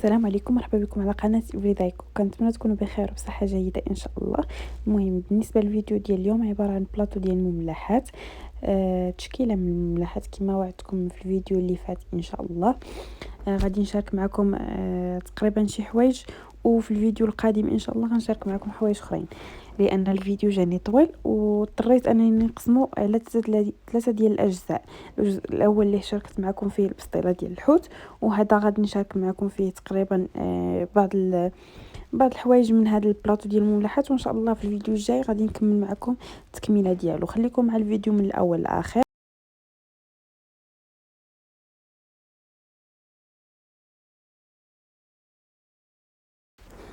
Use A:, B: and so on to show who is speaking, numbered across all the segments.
A: السلام عليكم، مرحبا بكم على قناة إفريدايكو. كنتمنى تكونوا بخير وبصحة جيدة إن شاء الله. المهم بالنسبة للفيديو ديال اليوم عبارة عن بلاطو ديال المملحات، تشكيلة من المملحات كما وعدتكم في الفيديو اللي فات إن شاء الله. غادي نشارك معكم تقريبا شي حوايج، وفي الفيديو القادم ان شاء الله غنشارك معكم حوايج اخرين، لان الفيديو جاني طويل واضطريت انني نقسمه على ثلاثه ديال الاجزاء. الجزء الاول اللي شاركت معكم فيه البسطيله ديال الحوت، وهذا غادي نشارك معكم فيه تقريبا بعض الحوايج من هذا البلاطو ديال المملحات، وان شاء الله في الفيديو الجاي غادي نكمل معكم التكميله ديالو. خليكم مع الفيديو من الاول للاخر.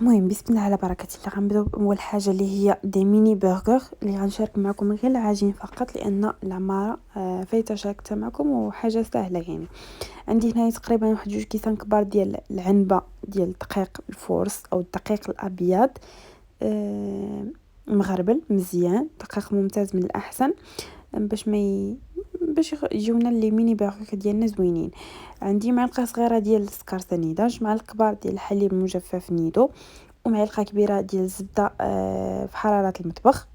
A: المهم بسم الله على بركه الله. غنبداو باول حاجه اللي هي دي ميني برجر، اللي غنشارك معكم غير العجين فقط لان العماره فايته شاركتها معكم وحاجه سهله. يعني عندي هنا تقريبا واحد 2 كيسان كبار ديال العنبه ديال الدقيق الفورس او الدقيق الابيض، مغربل مزيان، دقيق ممتاز من الاحسن باش يجيونا لي ميني برجر ديالنا زوينين. عندي معلقه صغيره ديال السكر سنيده، 2 معالق كبار ديال الحليب المجفف نيدو، ومعلقه كبيره ديال الزبده في حراره المطبخ،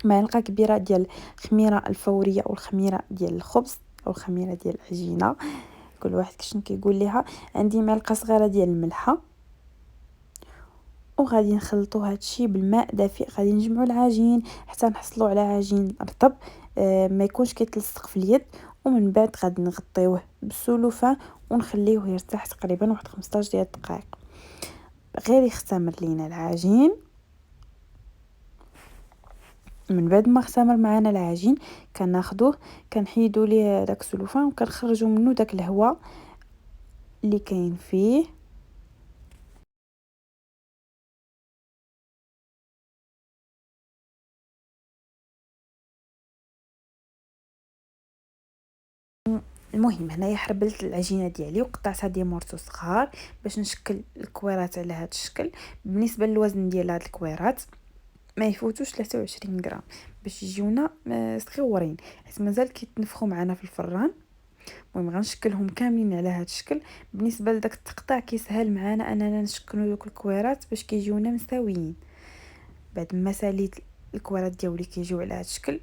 A: معلقه كبيره ديال الخميره الفوريه او الخميره ديال الخبز او الخميره ديال العجينه، كل واحد كيفاش كيقول ليها. عندي معلقه صغيره ديال الملحه، وغادي نخلطو هادشي بالماء دافئ. غادي نجمعوا العجين حتى نحصلوا على عجين رطب، ما يكونش كيتلصق في اليد، ومن بعد غادي نغطيوه بالسلوفه ونخليوه يرتاح تقريبا واحد 15 ديال الدقائق غير يختمر لينا العجين. من بعد ما اختمر معنا العجين كناخذوه كنحيدوا ليه داك السلوفان وكنخرجوا منه داك الهواء اللي كاين فيه. المهم هنايا حربلت العجينه ديالي وقطعتها ديال مورسو صغار باش نشكل الكويرات على هذا الشكل. بالنسبه للوزن ديال هاد الكويرات ما يفوتوش 23 غرام باش يجيونا صغيورين، حيت مازال كيتنفخوا معنا في الفران. المهم غنشكلهم كاملين على هذا الشكل. بالنسبه لداك التقطاع كيسهل معنا اننا نشكلوا دوك الكويرات باش كيجيونا مساويين. بعد ما ساليت الكويرات ديالي كيجيو على هذا الشكل،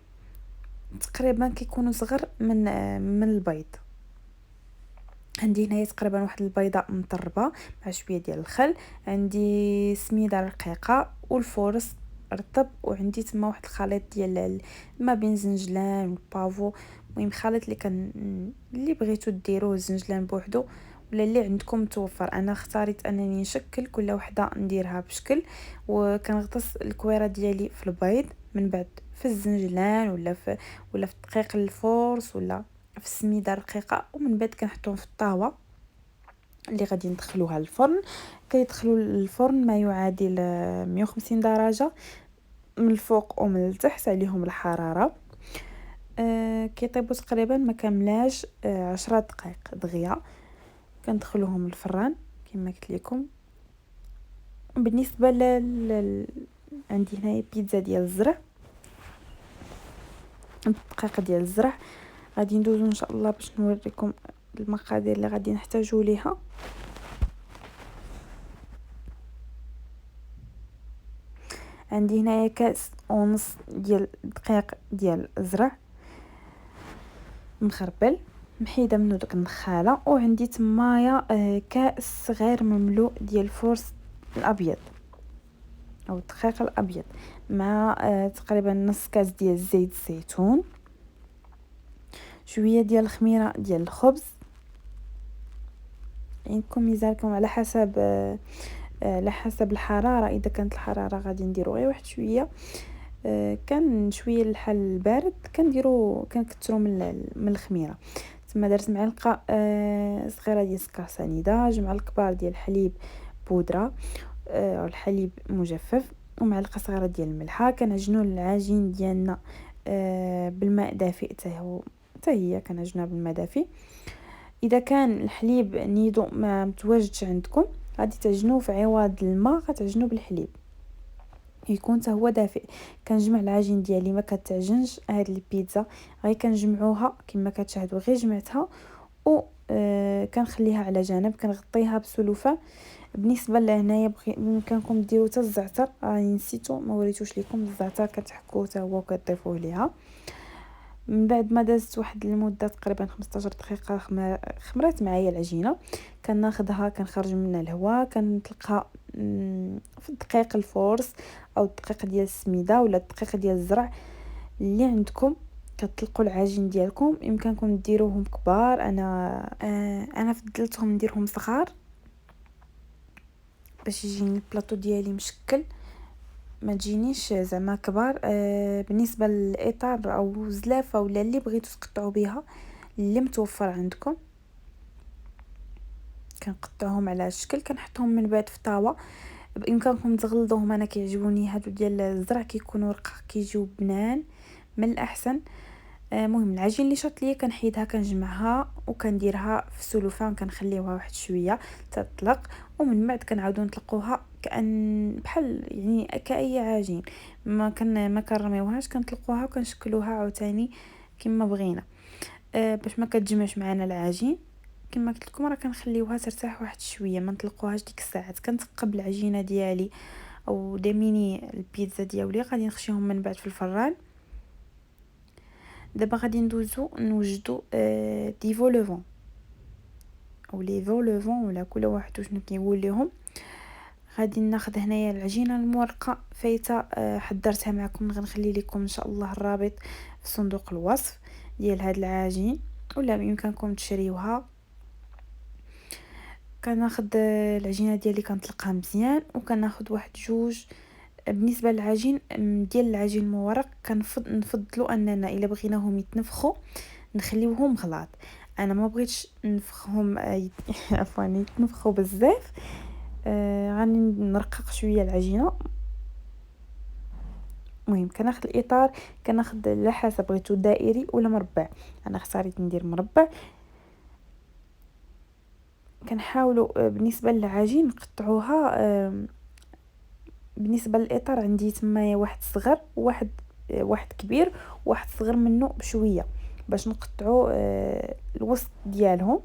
A: تقريبا كيكونوا صغر من البيض. عندي هنايا تقريبا واحد البيضه مطربه مع شويه ديال الخل، عندي سميده رقيقه والفورس رطب، وعندي تما واحد الخليط ديال ما بين الزنجلان والبافو. المهم خليط اللي بغيتو ديروه، الزنجلان بوحدو ولا اللي عندكم توفر. انا اختاريت انني نشكل كل وحده نديرها بشكل، وكنغطس الكويره ديالي في البيض، من بعد في الزنجلان ولا في دقيق الفورس ولا في السميده الرقيقه، ومن بعد كنحطوهم في الطاوه اللي غادي ندخلوها للفرن. كيدخلوا للفرن ما يعادل 150 درجه من الفوق ومن التحت عليهم الحراره. كيطيبوا تقريبا ما كاملاش 10 دقائق دغيا. كندخلوهم للفران كما قلت لكم. بالنسبه عندي هنايا بيتزا ديال الزرع، الدقيق ديال الزرع. غادي ندوزو ان شاء الله باش نوريكم المقادير اللي غادي نحتاجو ليها. عندي هنايا كاس ونص ديال الدقيق ديال الزرع مخربل محيده منه داك النخاله، وعندي تمايا كاس صغير مملوء ديال الفورس الابيض او الدقيق الابيض، مع تقريبا نص كاس ديال زيت الزيتون، شويه ديال الخميره ديال الخبز. عندكم ميزانكم على حسب على حسب الحراره. اذا كانت الحراره غادي نديرو غير واحد شويه، كان شويه الحل البارد كنكثروا من الخميره. تما درت معلقه صغيره ديال السكر سنيده، 2 معالق كبار ديال الحليب بودره او الحليب مجفف، ومعلقه صغيره ديال الملحه. كنعجنوا العجين ديالنا بالماء دافئ، حتى هي كنعجنها بالماء دافئ. اذا كان الحليب نيدو ما متواجدش عندكم غادي تعجنوه في عوض الماء، غتعجنوه بالحليب يكون حتى هو دافئ. كنجمع العجين ديالي ما كتعجنش هاد البيتزا، غير كنجمعوها كما كتشاهدوا، غير جمعتها و كنخليها على جنب، كنغطيها بسلوفه. بالنسبه لهنايا بامكانكم ديروا حتى الزعتر، راني نسيتو ما وريتوش لكم الزعتر، كتحكوه حتى هو وكتضيفوه ليها. من بعد ما دازت واحد المده تقريبا 15 دقيقه خمرات معايا العجينه، كناخذها كنخرج منها الهواء، كنطلقها في الدقيق الفورس او الدقيق ديال السميده ولا الدقيق ديال الزرع اللي عندكم. كتطلقوا العجين ديالكم، يمكنكم ديروهم كبار، انا فضلتهم نديرهم صغار باش يجيني البلاطو ديالي مشكل، ما تجينيش زعما كبار. بالنسبه للاطار او زلافه ولا اللي بغيتو تقطعوا بها اللي متوفر عندكم، كنقطعهم على الشكل، كنحطهم من بعد في طاوه. بامكانكم تغلظوهم، انا كيعجبوني هادو ديال الزرع كيكونوا رقاق كيجيو بنان من الاحسن. مهم العجين اللي شاط ليا كنحيدها كنجمعها وكنديرها في السلوفان، كنخليوها واحد شويه تطلق، ومن بعد كنعاودو نطلقوها كأن بحال يعني كأي عجين. ما كنرميوهاش، كنطلقوها وكنشكلوها عاوتاني كما بغينا. باش ما كتجمعش معنا العجين، كما قلت لكم راه كنخليوها ترتاح واحد شويه، ما نطلقوهاش ديك الساعات. كنثقب العجينه ديالي او داميني البيتزا ديالي، غادي نخشيهم من بعد في الفران. دابا غادي ندوزو نوجدو دي فولوفون او لي فولوفون ولا كل واحد شنو كيقول لهم. غادي ناخذ هنايا العجينه المورقه فايته، حضرتها معكم، غنخلي لكم ان شاء الله الرابط في صندوق الوصف ديال هاد العجين، ولا بامكانكم تشريوها. كناخذ العجينه ديالي كنطلقها مزيان، وكناخذ واحد جوج. بالنسبه للعجين ديال العجين المورق نفضلوا اننا الا بغيناهم يتنفخوا نخليوهم غلاط. انا ما بغيتش نفخهم عفوا يتنفخوا بزاف. غادي نرقق شويه العجينه. المهم كناخذ الاطار، كناخذ على حسب بغيتو دائري ولا مربع، انا اختاريت ندير مربع. كنحاولوا بالنسبه للعجين نقطعوها. بالنسبه للاطار عندي تما واحد صغر واحد كبير وواحد صغر منه بشويه باش نقطعوا الوسط ديالهم.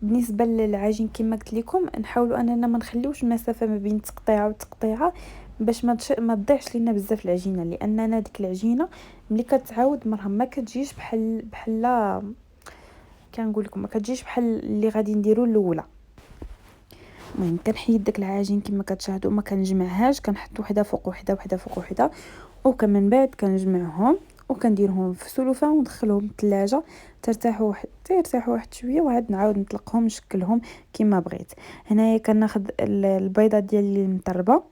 A: بالنسبه للعجين كما قلت لكم نحاولوا اننا ما نخليوش المسافه ما بين تقطيعه وتقطيعه باش ما تضيعش لينا بزاف العجينه، لاننا ديك العجينه ملي كتعاود مرهم ما كتجيش بحال كنقول لكم، ما كتجيش بحال اللي غادي نديرو الاولى. المهم كنحيد داك العجين كما كتشاهدوا، ما كنجمعهاش، كنحط وحده فوق وحده وحده فوق وحده، وكمن بعد كنجمعهم وكنديرهم في سلوفه وندخلهم الثلاجه ترتاحوا واحد شويه، وعاد نعاود نطلقهم نشكلهم كما بغيت. هنايا كناخذ البيضه ديالي المطربه،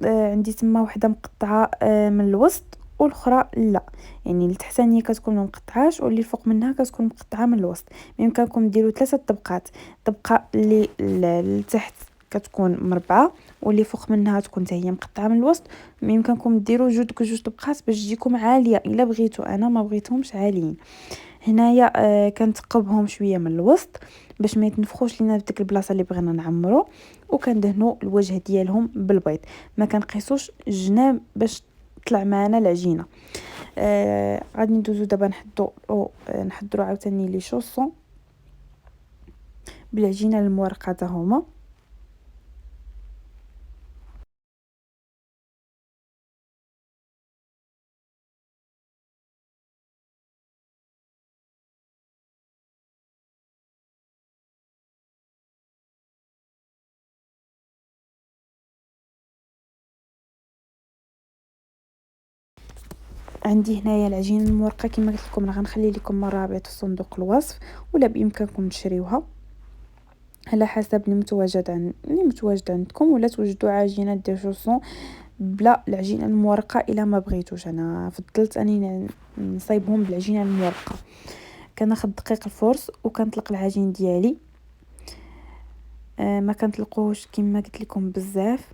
A: عندي تما وحده مقطعه من الوسط والاخرى لا، يعني التحتانيه كتكون ما مقطعاش واللي الفوق منها كتكون مقطعه من الوسط. بامكانكم ديروا 3 طبقات، طبقه اللي لتحت كتكون مربعه واللي فوق منها تكون حتى هي مقطعه من الوسط. بامكانكم ديروا جوج طبقات باش تجيكم عاليه الا بغيتوا، انا ما بغيتهمش عاليين. هنايا كنثقبهم شويه من الوسط باش ما يتنفخوش لينا في ديك البلاصه اللي بغينا نعمرو، وكندهنوا الوجه ديالهم بالبيض، ما كنقيسوش الجناب باش تطلع معنا العجينه. غادي ندوزو دابا نحضروا عاوتاني لي شوصون بالعجينه المورقه حتى هما. عندي هنايا العجينه المورقه كما قلت لكم، راه غنخلي لكم الرابط في صندوق الوصف، ولا بامكانكم تشريوها على حسب اللي متواجد عندكم، ولا توجدوا عجينه ديال شوصون بلا العجينه المورقه الا ما بغيتوش. انا فضلت اني نصايبهم بالعجينه المورقه. كناخذ دقيق الفورس وكنطلق العجين ديالي، ما كنطلقوهش كما قلت لكم بزاف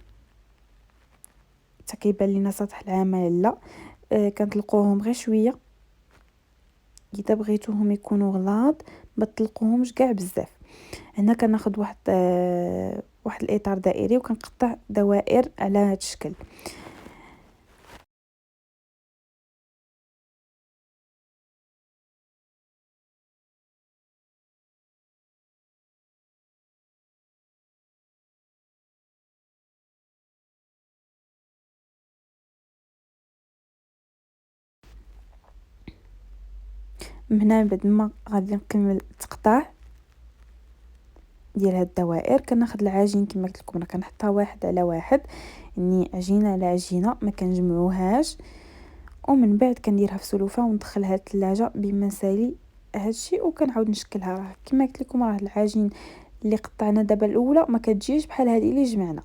A: حتى كيبان لينا سطح العمل لا. كنطلقوهم غير شويه، اذا بغيتوهم يكونوا غلاظ ما تطلقوهمش كاع بزاف. هنا كناخذ واحد الاطار دائري وكنقطع دوائر على هذا الشكل. من هنا بعد ما غادي نكمل التقطاع ديال هاد الدوائر. كناخذ العجين كما قلت لكم راه كنحطها واحد على واحد، يعني عجينه على عجينه، ما كنجمعوهاش. ومن بعد كنديرها في سلوفه وندخلها للثلاجه بما نسالي هادشي، وكنعاود نشكلها. راه كما قلت لكم راه العجين اللي قطعنا دابا الاولى ما كتجيش بحال هذه اللي جمعنا،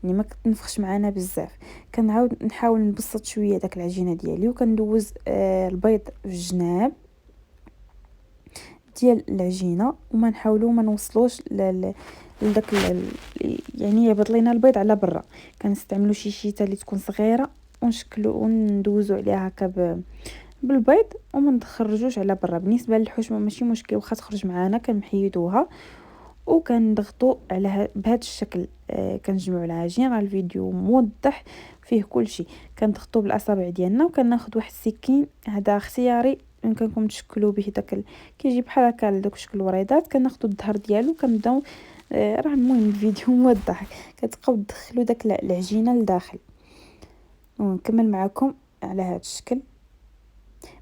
A: يعني ما كتنفخش معنا بزاف. كنعاود نحاول نبسط شويه داك العجينه ديالي، وكندوز البيض في الجناب ديال العجينه، وما نحاولوا ما نوصلوش لداك يعني يهبط لينا البيض على برا. كنستعملوا شي شيته اللي تكون صغيره ونشكلوا وندوزو عليها هكا بالبيض، وما نخرجوش على برا. بالنسبه للحشمه ماشي مشكل واخا تخرج معانا، كنحيدوها وكنضغطوا على بهذا الشكل. كنجمعوا العجين، راه الفيديو موضح فيه كل شيء. كنضغطوا بالاصابع ديالنا، وكناخذ واحد السكين هذا اختياري يمكنكم تشكلوا به داك كيجي بحال هكا داك شكل الوريضات. كناخذوا الظهر ديالو كنبداو راه المهم الفيديو موضح، كتبقاو تدخلوا داك العجينه لداخل. ونكمل معكم على هذا الشكل.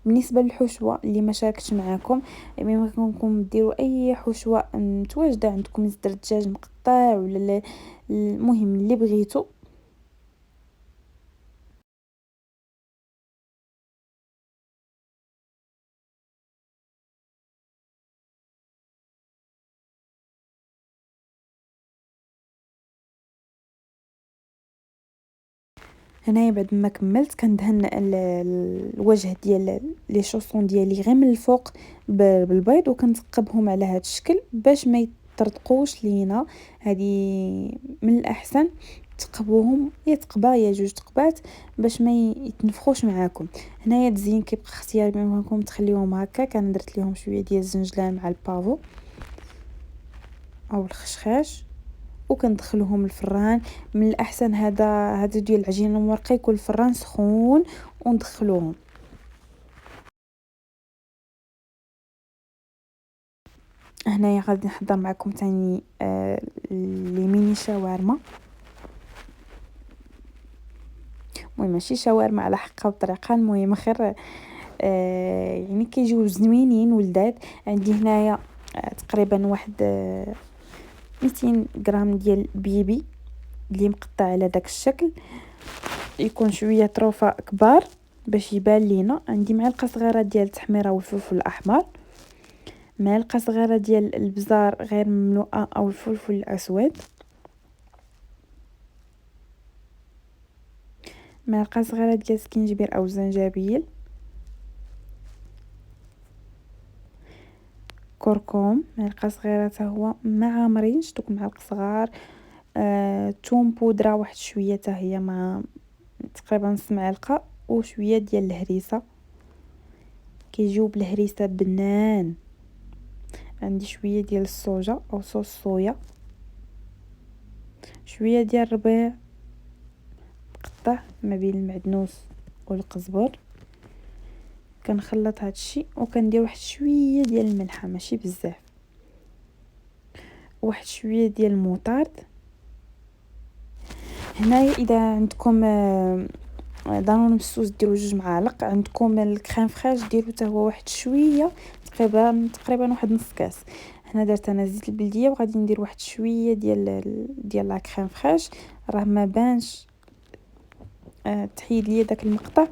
A: بالنسبه للحشوه اللي ما شاركتش معكم، يمكنكم ديروا اي حشوه متواجده عندكم، صدر الدجاج مقطع ولا المهم اللي بغيتو. هنايا بعد ما كملت كندهن الوجه ديال لي شوسون ديالي غير من الفوق بالبيض، وكنثقبهم على هذا الشكل باش ما يطرطقوش لينا. هذه من الاحسن تقبوهم يا تقبه يا جوج تقبات باش ما يتنفخوش معاكم. هنايا التزيين كيبقى اختياري، بانكم تخليوهم هكا. كان درت لهم شويه ديال الزنجلان مع البافو او الخشخاش، وكندخلوهم الفران. من الاحسن هذا ديال العجين المورقه يكون الفران سخون وندخلوهم. هنايا غادي نحضر معكم تاني لي ميني شاورما. المهم ماشي شاورما على حقها وطريقه، المهم خير يعني كيجيو زوينين ولدات. عندي هنايا تقريبا واحد 200 غرام ديال بيبي اللي مقطع على داك الشكل، يكون شويه طروفه كبار باش يبان لينا. عندي معلقه صغيره ديال التحميره والفلفل الاحمر، معلقه صغيره ديال البزار غير مملوءه او الفلفل الاسود، معلقه صغيره ديال السكينجبير او الزنجبيل، كركم معلقه صغيره حتى هو مع مرينش دوك معلق صغار، توم بودره واحد شويه حتى هي مع تقريبا نص معلقه، وشويه ديال الهريسه كيجيو بالهريسه بنان. عندي شويه ديال الصوجا او صوص صويا، شويه ديال الربيع مقطع ما بين المعدنوس والقزبر. كنخلط هذا الشيء وكندير واحد شويه ديال الملحه ماشي بزاف، واحد شويه ديال الموطارد. هنايا اذا عندكم ضروري مسوس ديروا 2 معالق. عندكم الكريم فريش ديروا حتى هو واحد شويه، تقريبا واحد نص كاس. هنا درت انا زيت البلديه، وغادي ندير واحد شويه ديال لا كريم فريش. راه ما بانش تحيد ليا داك المقطع.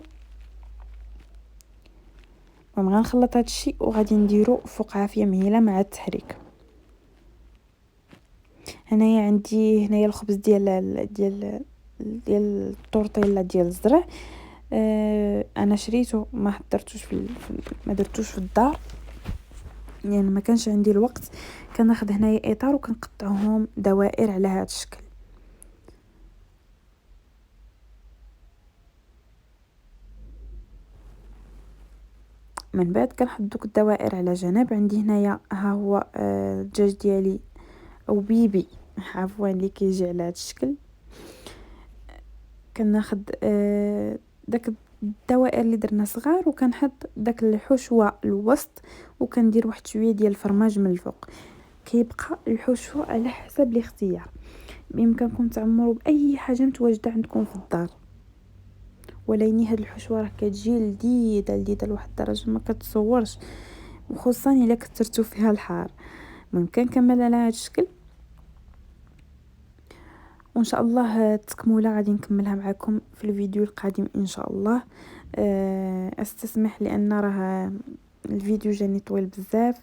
A: غنخلط هذا الشيء وغادي نديرو فوق عافيه مهيله مع التحريك. هنايا عندي الخبز ديال الطورطيلا ديال الزرع. انا شريته ما حضرتوش ما درتوش في الدار يعني ما كانش عندي الوقت. كناخذ هنايا اطار وكنقطعهم دوائر على هذا الشكل. من بعد كنحط دوك الدوائر على جنب. عندي هنايا ها هو الدجاج ديالي او بيبي عفوا اللي كيجي على هذا الشكل. كناخذ داك الدوائر اللي درنا صغار، وكنحط داك الحشوه الوسط، وكندير واحد شويه ديال الفرماج من الفوق. كيبقى الحشوه على حسب الاختيار، بامكانكم تعمروا باي حاجه متواجده عندكم في الدار. ولكن هاد الحشوه راه كتجي لذيذه لواحد الدرجه ما كتصورش، وخصوصا الا كثرتو فيها الحار. المهم كنكمل على هذا الشكل، وان شاء الله التكمله غادي نكملها معكم في الفيديو القادم ان شاء الله. استسمح لان راه الفيديو جاني طويل بزاف،